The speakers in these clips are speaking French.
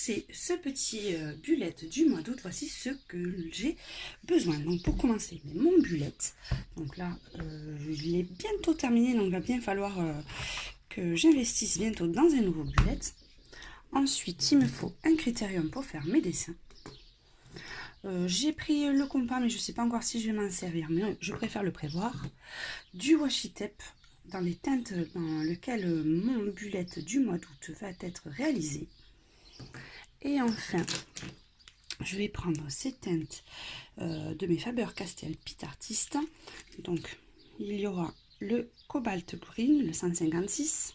c'est ce petit bullette du mois d'août. Voici ce que j'ai besoin. Donc pour commencer, mon bullette. Donc là, je l'ai bientôt terminé. Donc il va bien falloir que j'investisse bientôt dans un nouveau bullette. Ensuite, il me faut un critérium pour faire mes dessins. J'ai pris le compas, mais je ne sais pas encore si je vais m'en servir, mais je préfère le prévoir. Du washi tape dans les teintes dans lesquelles mon bullette du mois d'août va être réalisé. Et enfin, je vais prendre ces teintes de mes Faber-Castell Pit Artist. Donc, il y aura le Cobalt Green, le 156,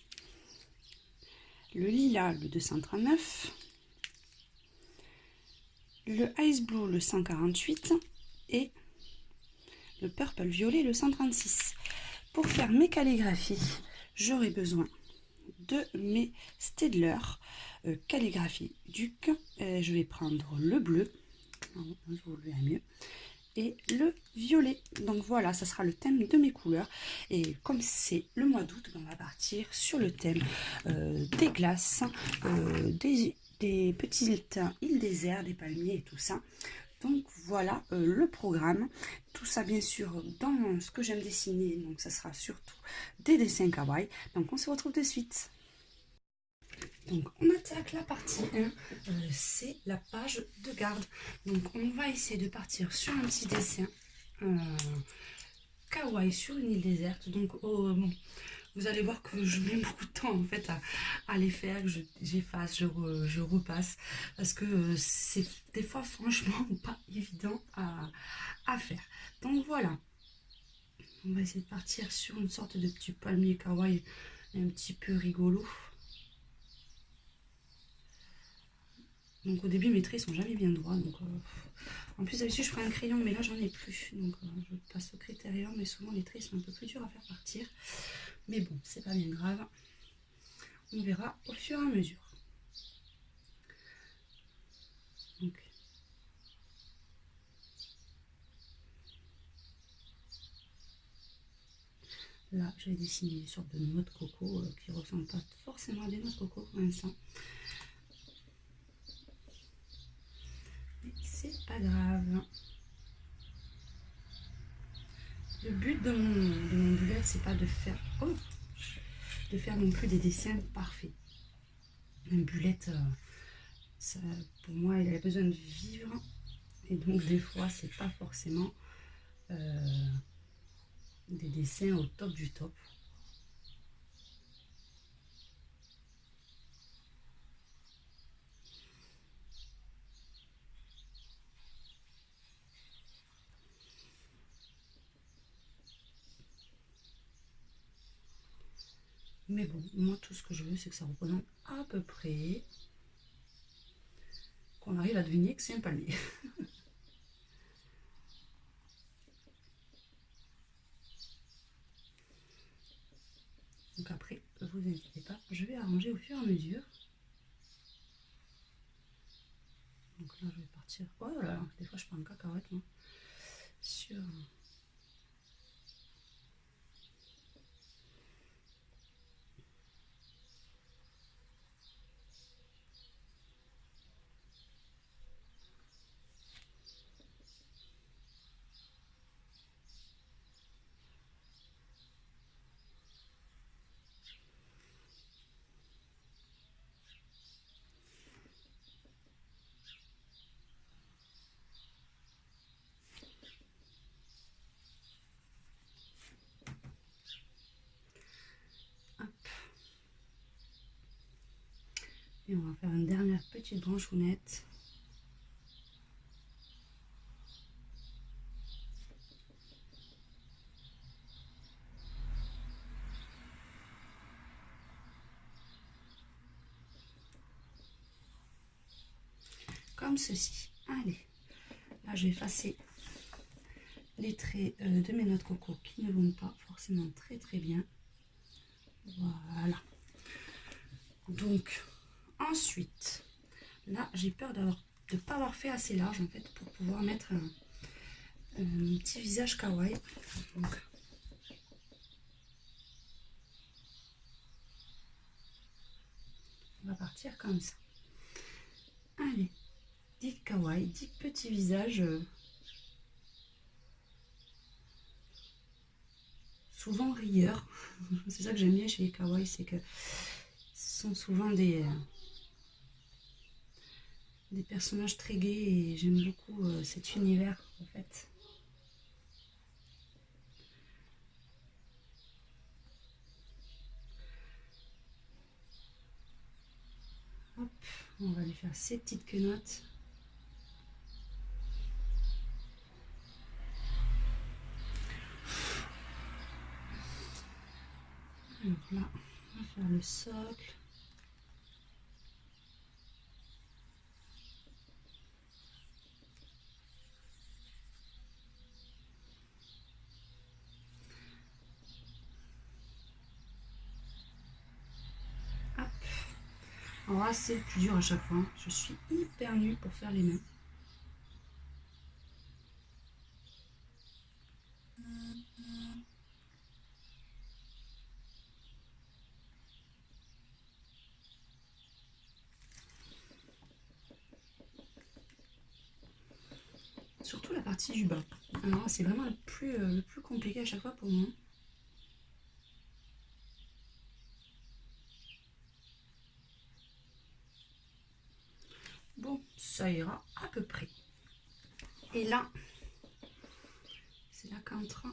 le Lilas, le 239, le Ice Blue, le 148 et le Purple Violet, le 136. Pour faire mes calligraphies, j'aurai besoin de mes Staedtler calligraphie Duc. Je vais prendre le bleu, vous le verrez mieux, et le violet. Donc voilà, ça sera le thème de mes couleurs. Et comme c'est le mois d'août, on va partir sur le thème des glaces, des petites îles désertes, des palmiers et tout ça. Donc voilà le programme. Tout ça bien sûr dans ce que j'aime dessiner. Donc ça sera surtout des dessins kawaii. Donc on se retrouve de suite. Donc on attaque la partie 1, c'est la page de garde. Donc on va essayer de partir sur un petit dessin kawaii sur une île déserte. Donc bon, vous allez voir que je mets beaucoup de temps en fait à les faire, j'efface, je repasse, parce que c'est des fois franchement pas évident à faire. Donc voilà, on va essayer de partir sur une sorte de petit palmier kawaii un petit peu rigolo. Donc au début mes traits sont jamais bien droits, donc en plus d'habitude je prends un crayon, mais là j'en ai plus, donc je passe au critérium, mais souvent les traits sont un peu plus durs à faire partir, mais bon c'est pas bien grave, on verra au fur et à mesure. Donc, là je vais dessiner une sorte de noix de coco qui ne ressemble pas forcément à des noix de coco pour l'instant, mais c'est pas grave. Le but de mon bullet, c'est pas de faire non plus des dessins parfaits. Un bullet, ça, pour moi, il a besoin de vivre, et donc des fois, c'est pas forcément des dessins au top du top. Mais bon, moi tout ce que je veux, c'est que ça représente à peu près, qu'on arrive à deviner que c'est un palmier. Donc après, vous inquiétez pas, je vais arranger au fur et à mesure. Donc là, je vais partir. Oh là là, des fois je prends une cacahuète, moi. Sur. Hop. Et on va faire une dernière petite branchounette. Comme ceci. Allez, là je vais effacer les traits de mes noix de coco qui ne vont pas forcément très bien. Voilà. Donc ensuite, là j'ai peur de ne pas avoir fait assez large en fait pour pouvoir mettre un petit visage kawaii. Donc, on va partir comme ça. Allez, dit kawaii, dit petit visage. Souvent rieur. C'est ça que j'aime bien chez les kawaii, c'est que ce sont souvent des personnages très gais et j'aime beaucoup cet univers en fait. Hop, on va lui faire ces petites quenottes. Alors là, on va faire le socle. Hop. Alors là, c'est le plus dur à chaque fois. Je suis hyper nulle pour faire les mains. Surtout la partie du bas. Alors c'est vraiment le plus compliqué à chaque fois pour moi. Bon, ça ira à peu près. Et là, c'est là qu'entre.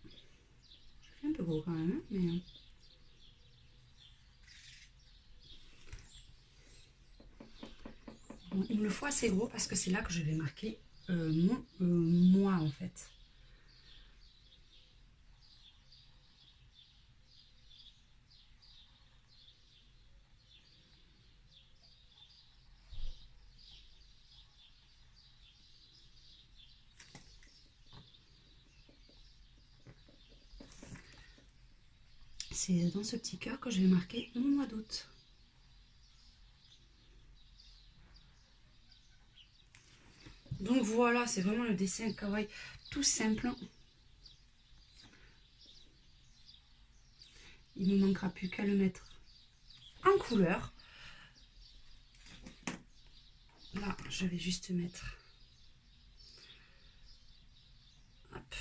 Je fais un peu gros quand même, hein, mais. Bon, il me le faut assez gros parce que c'est là que je vais marquer mon moi en fait. C'est dans ce petit cœur que je vais marquer mon mois d'août. Donc voilà, c'est vraiment le dessin kawaii tout simple. Il ne me manquera plus qu'à le mettre en couleur. Là, je vais juste mettre. Hop.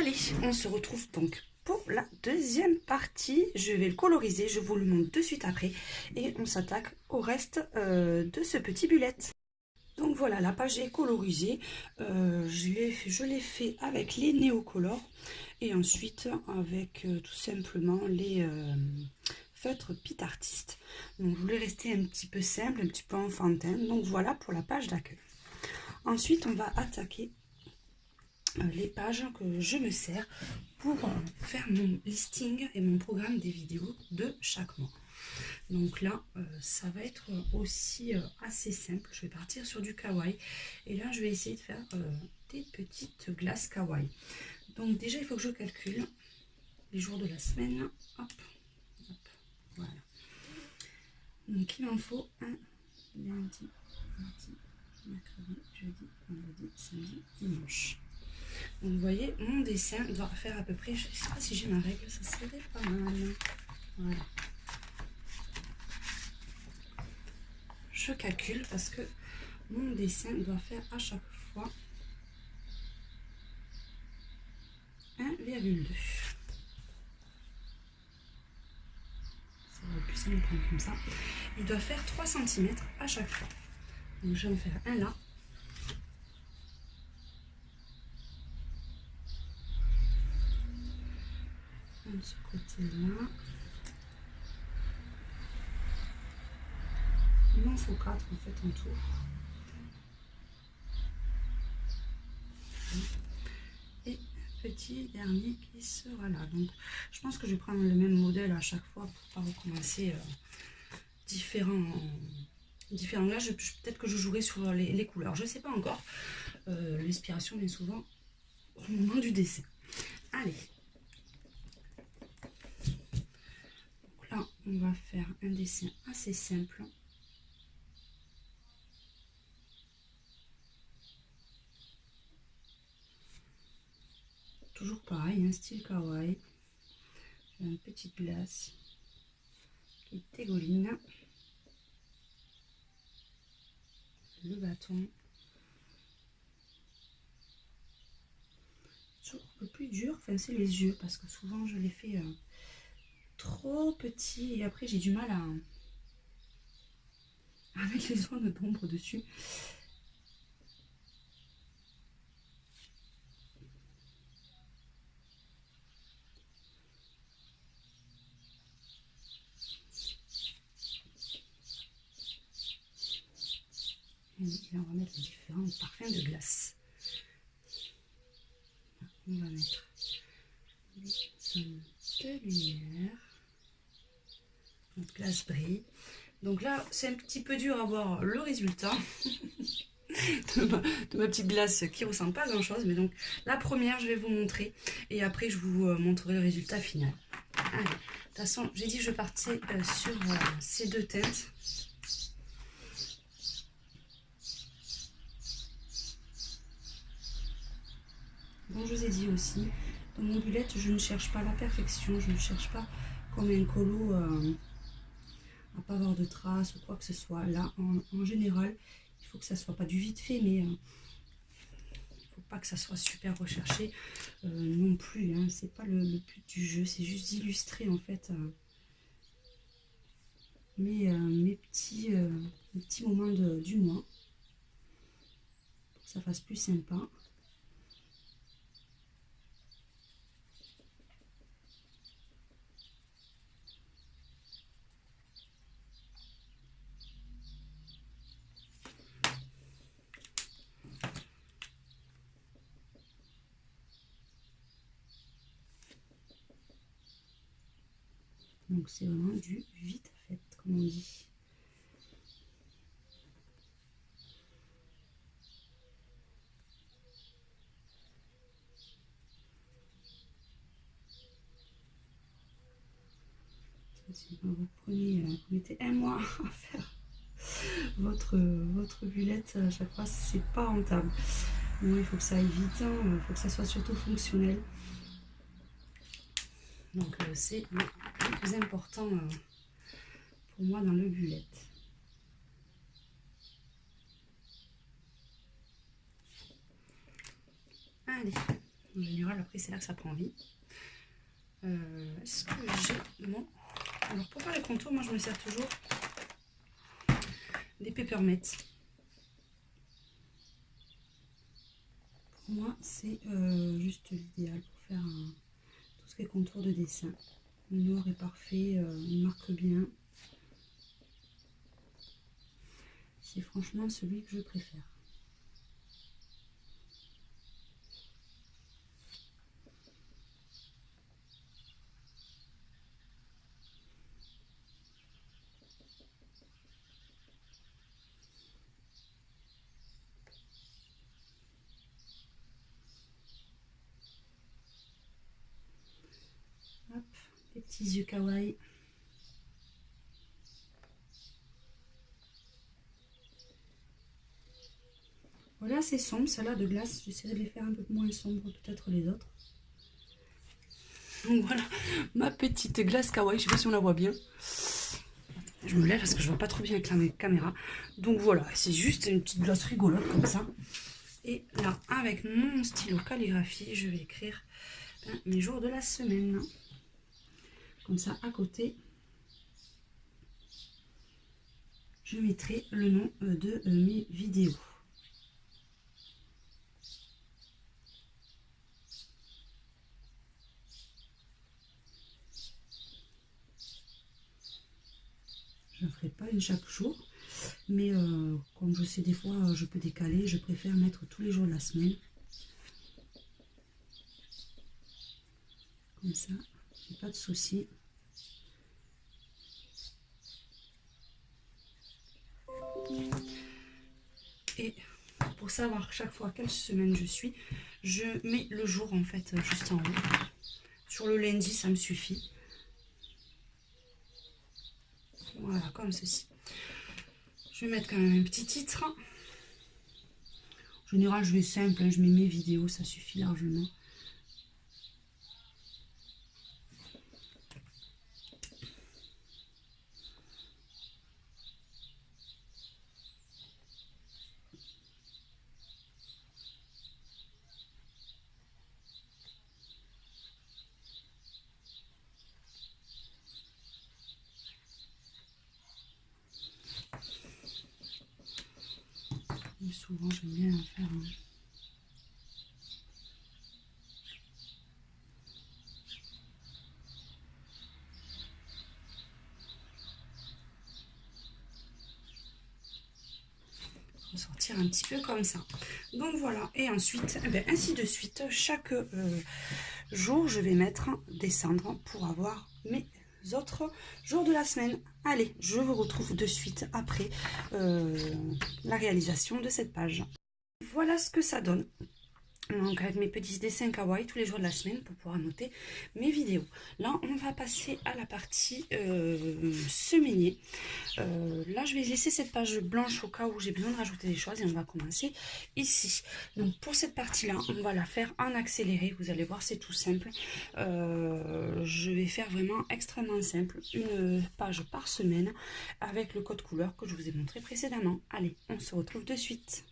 Allez, on se retrouve donc pour la deuxième partie. Je vais le coloriser, je vous le montre de suite après. Et on s'attaque au reste de ce petit bullet. Donc voilà, la page est colorisée. Je l'ai fait avec les néocolores. Et ensuite avec tout simplement les feutres Pit Artist. Donc je voulais rester un petit peu simple, un petit peu enfantin. Donc voilà pour la page d'accueil. Ensuite, on va attaquer les pages que je me sers pour faire mon listing et mon programme des vidéos de chaque mois. Donc là, ça va être aussi assez simple. Je vais partir sur du kawaii. Et là, je vais essayer de faire des petites glaces kawaii. Donc déjà, il faut que je calcule les jours de la semaine. Hop, hop, voilà. Donc il m'en faut un lundi, mardi, mercredi, jeudi, vendredi, samedi, dimanche. Donc vous voyez, mon dessin doit faire à peu près, je ne sais pas si j'ai ma règle, ça serait pas mal. Voilà. Je calcule parce que mon dessin doit faire à chaque fois 1,2. Ça va plus simple prendre comme ça. Il doit faire 3 cm à chaque fois. Donc je vais en faire un là. De ce côté-là. Il m'en faut 4 en fait en tout. Et petit dernier qui sera là. Donc je pense que je vais prendre le même modèle à chaque fois pour pas recommencer différents différents. Là, peut-être que je jouerai sur les couleurs. Je ne sais pas encore. L'inspiration vient souvent au moment du dessin. Allez. Donc là, on va faire un dessin assez simple. Toujours pareil, un style kawaii. J'ai une petite glace qui dégouline. Le bâton. Toujours un peu plus dur, enfin c'est les yeux, parce que souvent je les fais trop petits et après j'ai du mal à mettre les zones d'ombre dessus. Et là, on va mettre les différents parfums de glace. On va mettre les zones de lumière. Notre glace brille. Donc là, c'est un petit peu dur à voir le résultat de ma petite glace qui ressemble pas à grand chose. Mais donc, la première, je vais vous montrer. Et après, je vous montrerai le résultat final. Allez, de toute façon, j'ai dit que je partais sur ces deux teintes. Bon, je vous ai dit aussi, dans mon bullet, je ne cherche pas la perfection, je ne cherche pas comme un colo à pas avoir de traces ou quoi que ce soit. Là, en général, il faut que ça soit pas du vite fait, mais il ne faut pas que ça soit super recherché non plus. Hein. C'est pas le but du jeu, c'est juste d'illustrer en fait mes petits moments du mois, pour que ça fasse plus sympa. Donc c'est vraiment du vite fait, comme on dit. Si vous mettez un mois à faire votre bullette, à chaque fois, c'est pas rentable. Bon, il faut que ça aille vite, hein, il faut que ça soit surtout fonctionnel. Donc c'est le plus important pour moi dans le bullet. Allez, en général après c'est là que ça prend vie. Est-ce que j'ai mon... Alors pour faire les contours, moi je me sers toujours des peppermint. Pour moi c'est juste l'idéal pour faire tout ce qui est contour de dessin. Le noir est parfait, il marque bien. C'est franchement celui que je préfère. Hop, les petits yeux kawaii. Voilà, c'est sombre, celle-là de glace. J'essaierai de les faire un peu moins sombres, peut-être les autres. Donc voilà, ma petite glace kawaii. Je sais pas si on la voit bien. Je me lève parce que je vois pas trop bien avec la caméra. Donc voilà, c'est juste une petite glace rigolote comme ça. Et là, avec mon stylo calligraphie, je vais écrire mes jours de la semaine. Comme ça, à côté, je mettrai le nom de mes vidéos. Je ne ferai pas une chaque jour, mais comme je sais des fois je peux décaler, je préfère mettre tous les jours de la semaine. Comme ça, j'ai pas de souci. Et pour savoir chaque fois quelle semaine je suis, je mets le jour en fait juste en haut. Sur le lundi, ça me suffit. Voilà, comme ceci. Je vais mettre quand même un petit titre. En général, je vais simple, hein, je mets mes vidéos, ça suffit largement. Et souvent, j'aime bien faire... ressortir un petit peu comme ça. Donc voilà, et ensuite, eh bien, ainsi de suite, chaque jour, je vais mettre des cendres pour avoir mes autres jours de la semaine. Allez, je vous retrouve de suite après la réalisation de cette page. Voilà ce que ça donne. Donc avec mes petits dessins kawaii tous les jours de la semaine pour pouvoir noter mes vidéos. Là on va passer à la partie semainier. Là je vais laisser cette page blanche au cas où j'ai besoin de rajouter des choses et on va commencer ici. Donc pour cette partie là on va la faire en accéléré, vous allez voir c'est tout simple. Je vais faire vraiment extrêmement simple, une page par semaine avec le code couleur que je vous ai montré précédemment. Allez, on se retrouve de suite.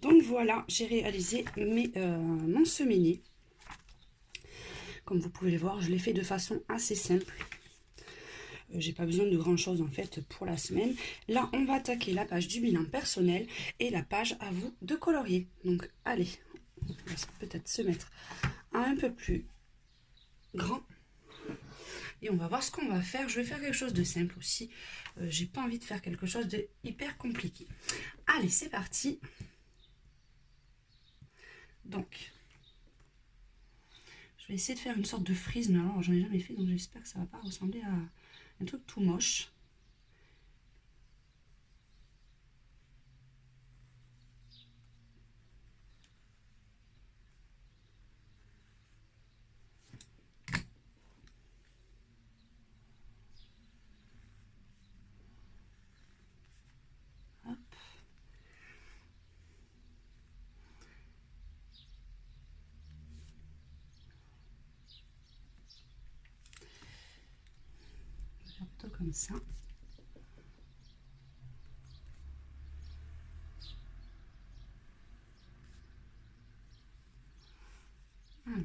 Donc voilà, j'ai réalisé mon semainier. Comme vous pouvez le voir, je l'ai fait de façon assez simple. J'ai pas besoin de grand chose en fait pour la semaine. Là, on va attaquer la page du bilan personnel et la page à vous de colorier. Donc allez, on va peut-être se mettre un peu plus grand. Et on va voir ce qu'on va faire. Je vais faire quelque chose de simple aussi. J'ai pas envie de faire quelque chose de hyper compliqué. Allez, c'est parti. Donc, je vais essayer de faire une sorte de frise, mais alors j'en ai jamais fait, donc j'espère que ça va pas ressembler à un truc tout moche. Hop. Je vais faire plutôt comme ça. Alors.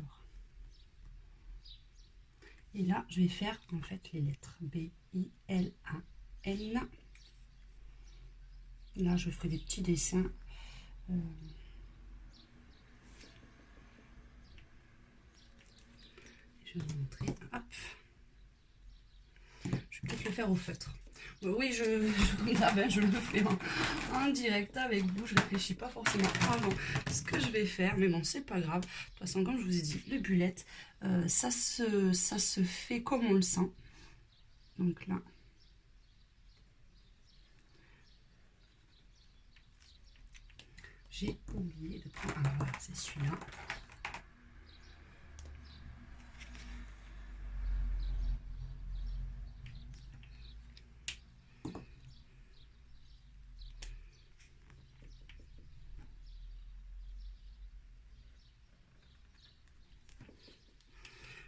Et là, je vais faire en fait les lettres B, I, L, A, N. Là, je ferai des petits dessins. Je vais vous montrer. Hop. Je vais peut-être le faire au feutre. Oui, je le fais en direct avec vous. Je ne réfléchis pas forcément avant ce que je vais faire. Mais bon, c'est pas grave. De toute façon, comme je vous ai dit, le bullet, ça se fait comme on le sent. Donc là. J'ai oublié de prendre... Ah voilà, c'est celui-là.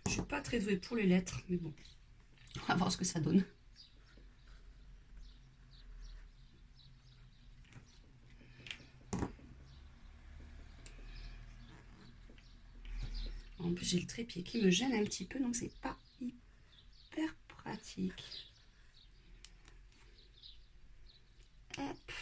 Je suis pas très douée pour les lettres, mais bon, on va voir ce que ça donne. En plus, j'ai le trépied qui me gêne un petit peu, donc c'est pas hyper pratique. Hop.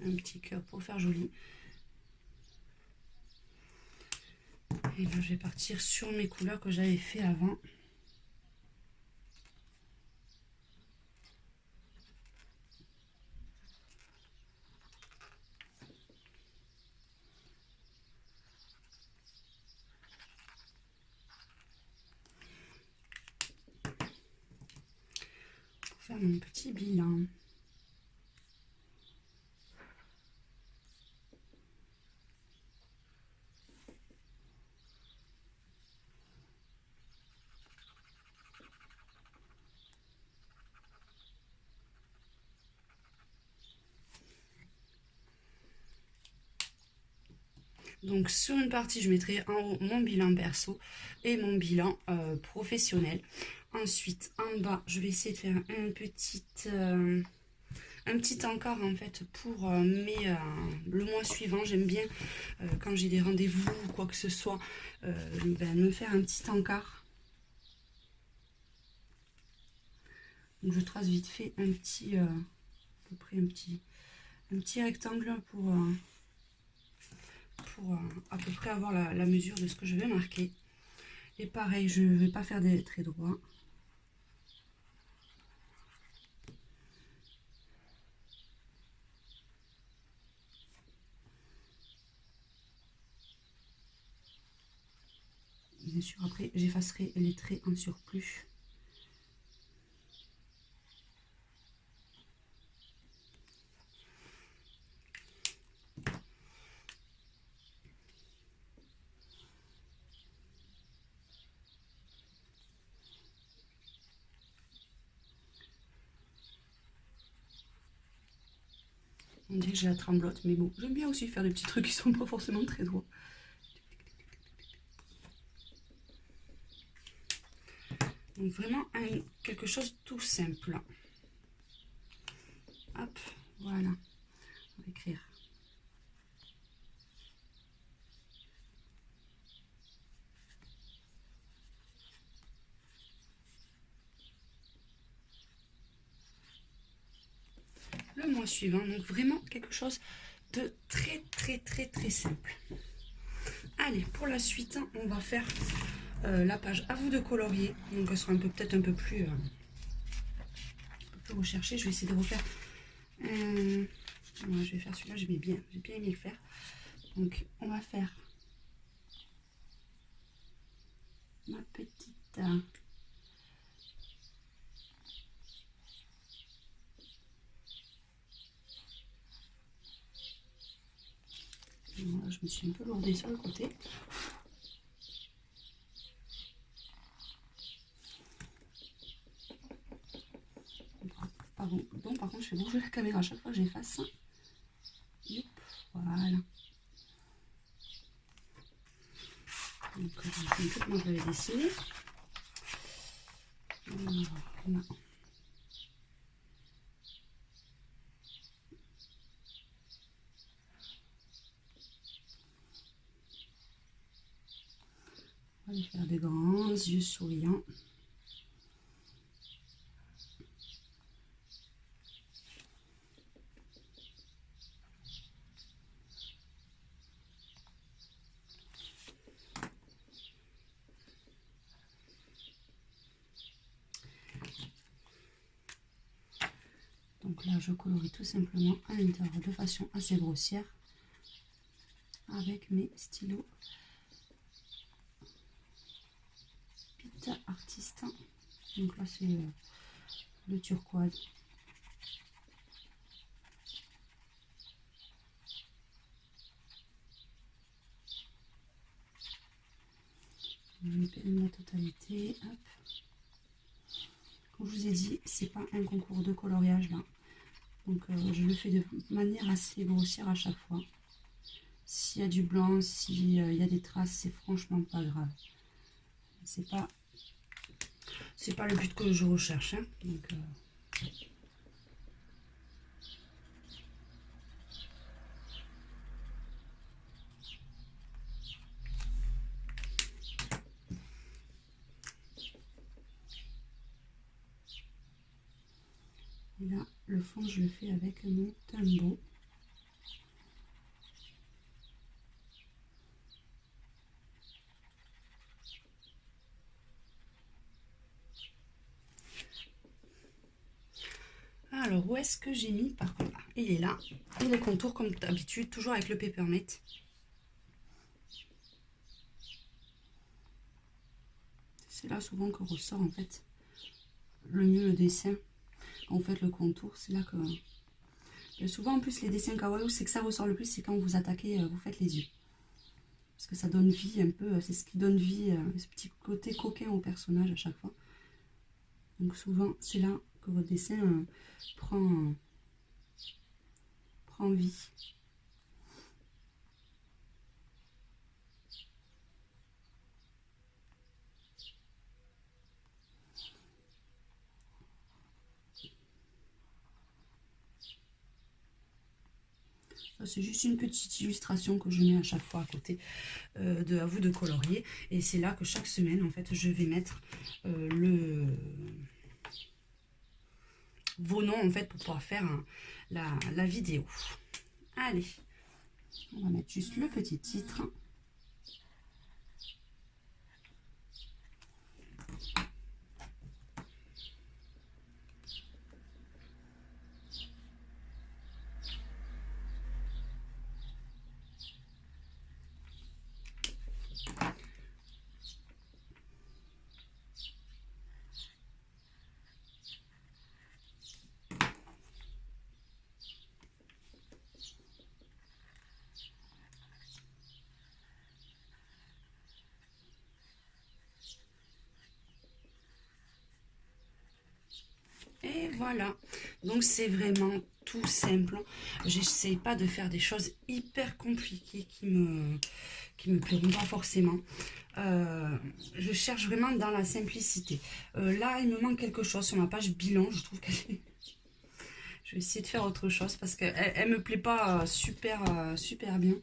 Un petit cœur pour faire joli. Et là, je vais partir sur mes couleurs que j'avais fait avant. Pour faire mon petit bilan. Donc sur une partie, je mettrai en haut mon bilan perso et mon bilan professionnel. Ensuite, en bas, je vais essayer de faire un petit encart en fait pour le mois suivant. J'aime bien quand j'ai des rendez-vous ou quoi que ce soit, me faire un petit encart. Donc je trace vite fait un petit, à peu près un petit rectangle pour à peu près avoir la mesure de ce que je vais marquer. Et pareil, je ne vais pas faire des traits droits. Bien sûr, après, j'effacerai les traits en surplus. On dirait que j'ai la tremblote, mais bon, j'aime bien aussi faire des petits trucs qui sont pas forcément très droits. Donc vraiment quelque chose de tout simple. Hop, voilà. On va écrire. Le mois suivant, donc vraiment quelque chose de très simple. Allez, pour la suite, on va faire la page à vous de colorier. Donc elle sera peut-être un peu plus recherchée. Je vais essayer de refaire. Ouais, je vais faire celui-là, j'ai bien aimé le faire. Donc on va faire ma petite voilà, je me suis un peu lourdée sur le côté. Pardon, par contre, je fais bouger la caméra à chaque fois que j'efface. Voilà. Donc, moi, je l'avais dessiné. Voilà. On va faire des grands yeux souriants. Donc là, je colorie tout simplement à l'intérieur de façon assez grossière avec mes stylos Pita Artist. Donc là, c'est le turquoise. Je vais peindre la totalité. Hop. Comme je vous ai dit, c'est pas un concours de coloriage là. Donc je le fais de manière assez grossière à chaque fois. S'il y a du blanc, s'il y a des traces, c'est franchement pas grave. C'est pas C'est pas le but que je recherche, hein. Donc, et là, le fond, je le fais avec mon Tombow. Alors, où est-ce que j'ai mis? Par contre, il est là. Et les contours, comme d'habitude, toujours avec le Peppermint. C'est là souvent que ressort, en fait, le mieux le dessin. En fait, le contour, c'est là que... Et souvent, en plus, les dessins kawaii, c'est que ça ressort le plus, c'est quand vous attaquez, vous faites les yeux. Parce que ça donne vie un peu, c'est ce qui donne vie, ce petit côté coquin au personnage à chaque fois. Donc souvent, c'est là que votre dessin prend vie. C'est juste une petite illustration que je mets à chaque fois à côté à vous de colorier. Et c'est là que chaque semaine, en fait, je vais mettre vos noms, en fait, pour pouvoir faire la vidéo. Allez, on va mettre juste le petit titre. Et voilà, donc c'est vraiment tout simple. J'essaie pas de faire des choses hyper compliquées qui me plairont pas forcément. Je cherche vraiment dans la simplicité. Là, il me manque quelque chose sur ma page bilan. Je trouve qu'elle est... Je vais essayer de faire autre chose parce qu'elle me plaît pas super bien.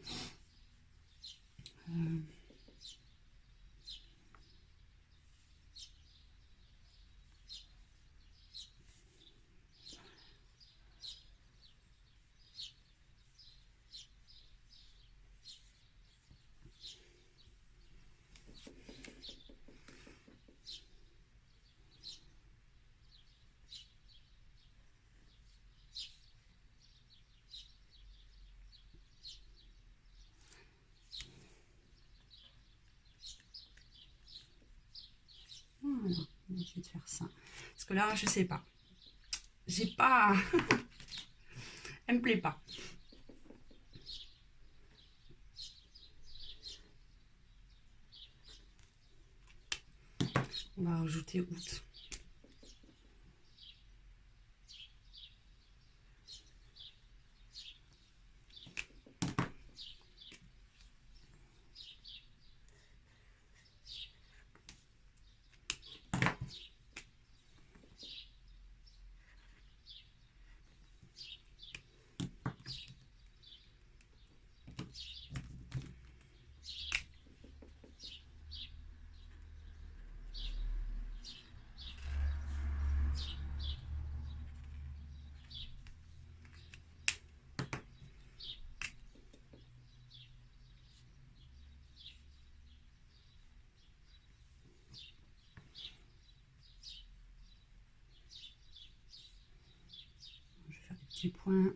Voilà, je vais essayer de faire ça. Parce que là, je sais pas. J'ai pas... Elle me plaît pas. On va rajouter août. Petit point.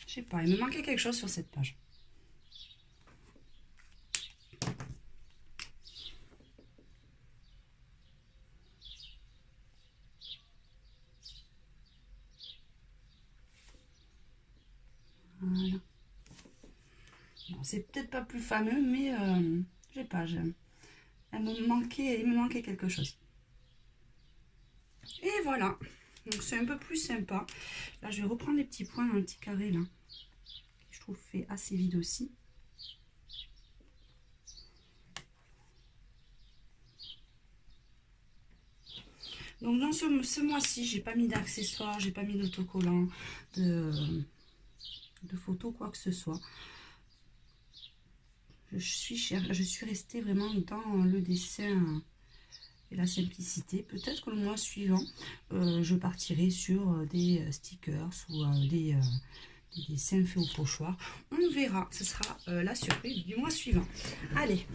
Je sais pas, il me manquait quelque chose sur cette page. Voilà. Bon, c'est peut-être pas plus fameux, mais je sais pas, il me manquait quelque chose. Et voilà, donc c'est un peu plus sympa. Là, je vais reprendre les petits points, un petit carré là, qui je trouve fait assez vide aussi. Donc dans ce mois-ci, j'ai pas mis d'accessoires, j'ai pas mis d'autocollants, de photos, quoi que ce soit. Je suis restée vraiment dans le dessin et la simplicité. Peut-être que le mois suivant, je partirai sur des stickers ou des dessins faits au pochoir. On verra, ce sera la surprise du mois suivant. Allez,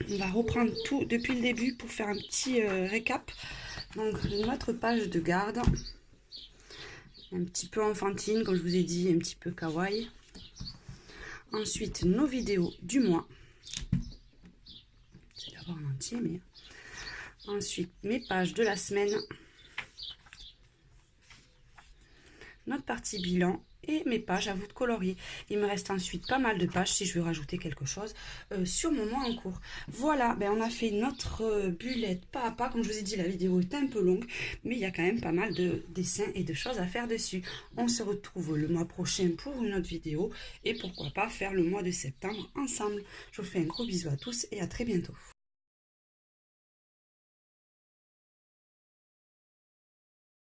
on va reprendre tout depuis le début pour faire un petit récap. Donc notre page de garde, un petit peu enfantine, comme je vous ai dit, un petit peu kawaii. Ensuite, nos vidéos du mois. Je vais l'avoir en entier, mais... Ensuite, mes pages de la semaine. Notre partie bilan et mes pages à vous de colorier. Il me reste ensuite pas mal de pages si je veux rajouter quelque chose sur mon mois en cours. Voilà, ben on a fait notre bullette pas à pas. Comme je vous ai dit, la vidéo est un peu longue, mais il y a quand même pas mal de dessins et de choses à faire dessus. On se retrouve le mois prochain pour une autre vidéo et pourquoi pas faire le mois de septembre ensemble. Je vous fais un gros bisou à tous et à très bientôt.